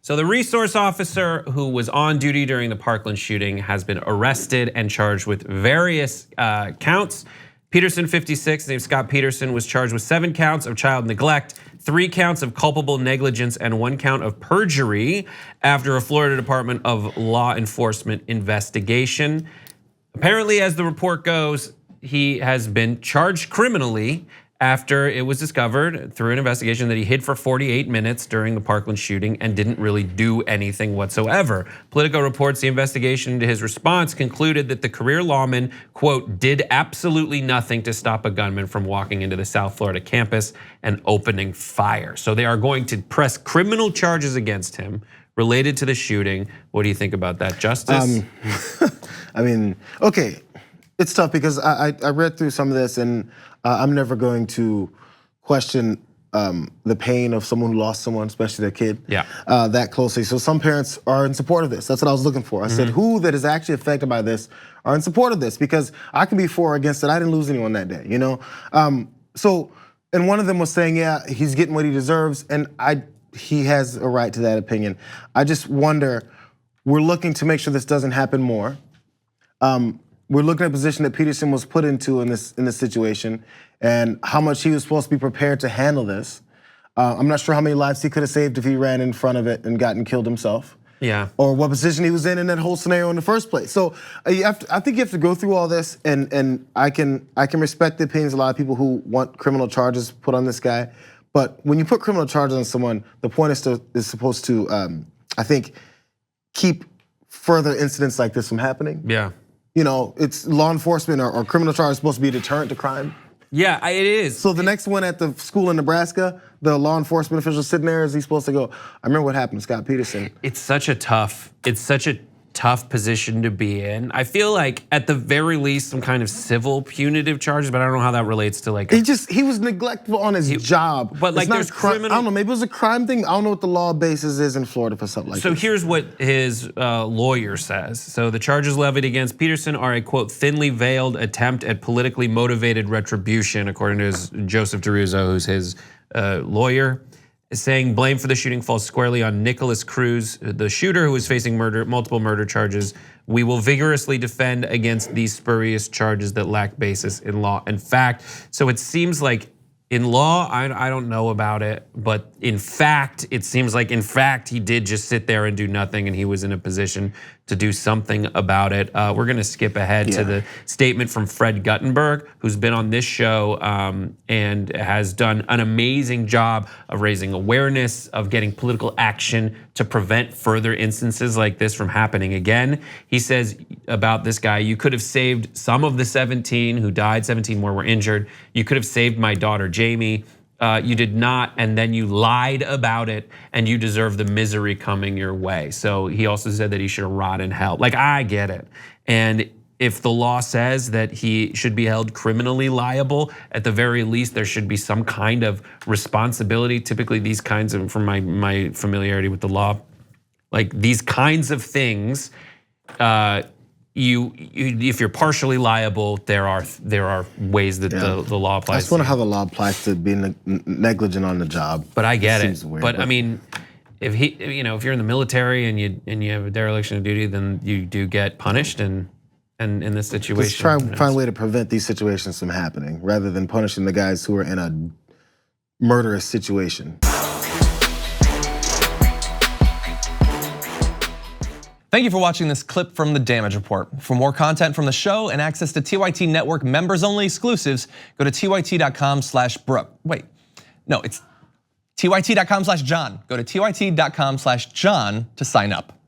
So the resource officer who was on duty during the Parkland shooting has been arrested and charged with various counts. Peterson, 56, named Scot Peterson, was charged with 7 counts of child neglect, 3 counts of culpable negligence, and 1 count of perjury after a Florida Department of Law Enforcement investigation. Apparently, as the report goes, he has been charged criminally after it was discovered through an investigation that he hid for 48 minutes during the Parkland shooting and didn't really do anything whatsoever. Politico reports the investigation into his response concluded that the career lawman, quote, did absolutely nothing to stop a gunman from walking into the South Florida campus and opening fire. So they are going to press criminal charges against him related to the shooting. What do you think about that, Justice? I mean, okay, it's tough because I read through some of this and I'm never going to question the pain of someone who lost someone, especially their kid, that closely. So some parents are in support of this. That's what I was looking for. I said, who that is actually affected by this are in support of this? Because I can be for or against it. I didn't lose anyone that day, you know? And one of them was saying, yeah, he's getting what he deserves, and he has a right to that opinion. I just wonder, we're looking to make sure this doesn't happen more. We're looking at a position that Peterson was put into in this situation and how much he was supposed to be prepared to handle this. I'm not sure how many lives he could have saved if he ran in front of it and gotten killed himself. Yeah. Or what position he was in that whole scenario in the first place. So I think you have to go through all this, and I can respect the opinions of a lot of people who want criminal charges put on this guy. But when you put criminal charges on someone, the point is supposed to, I think, keep further incidents like this from happening. Yeah. You know, it's law enforcement or criminal charge is supposed to be a deterrent to crime. Yeah, it is. So the next one at the school in Nebraska, the law enforcement official sitting there, is he supposed to go, I remember what happened to Scot Peterson. It's such a tough position to be in. I feel like at the very least some kind of civil punitive charges, but I don't know how that relates to like. He was neglectful on his job. But like there's criminal. I don't know, maybe it was a crime thing. I don't know what the law basis is in Florida for something like this. So here's what his lawyer says. So the charges levied against Peterson are a quote thinly veiled attempt at politically motivated retribution, according to Joseph DiRuzzo, who's his lawyer. Saying blame for the shooting falls squarely on Nicholas Cruz, the shooter who is facing multiple murder charges. We will vigorously defend against these spurious charges that lack basis in law and fact. So it seems like in law, I don't know about it, but in fact, it seems like in fact he did just sit there and do nothing, and he was in a position to do something about it. We're gonna skip ahead to the statement from Fred Guttenberg, who's been on this show and has done an amazing job of raising awareness, of getting political action to prevent further instances like this from happening again. He says about this guy, you could have saved some of the 17 who died, 17 more were injured. You could have saved my daughter, Jamie. You did not, and then you lied about it, and you deserve the misery coming your way. So he also said that he should rot in hell. Like, I get it. And if the law says that he should be held criminally liable, at the very least, there should be some kind of responsibility. Typically, these kinds of, from my familiarity with the law, like these kinds of things, if you're partially liable, there are ways that the law applies. I just wonder how the law applies to being negligent on the job. But I get it. Weird, but I mean, if you're in the military and you have a dereliction of duty, then you do get punished. And in this situation, just try and find a way to prevent these situations from happening, rather than punishing the guys who are in a murderous situation. Thank you for watching this clip from the Damage Report. For more content from the show and access to TYT Network members-only exclusives, go to tyt.com/Brooke. Wait, no, it's tyt.com/John. Go to tyt.com/John to sign up.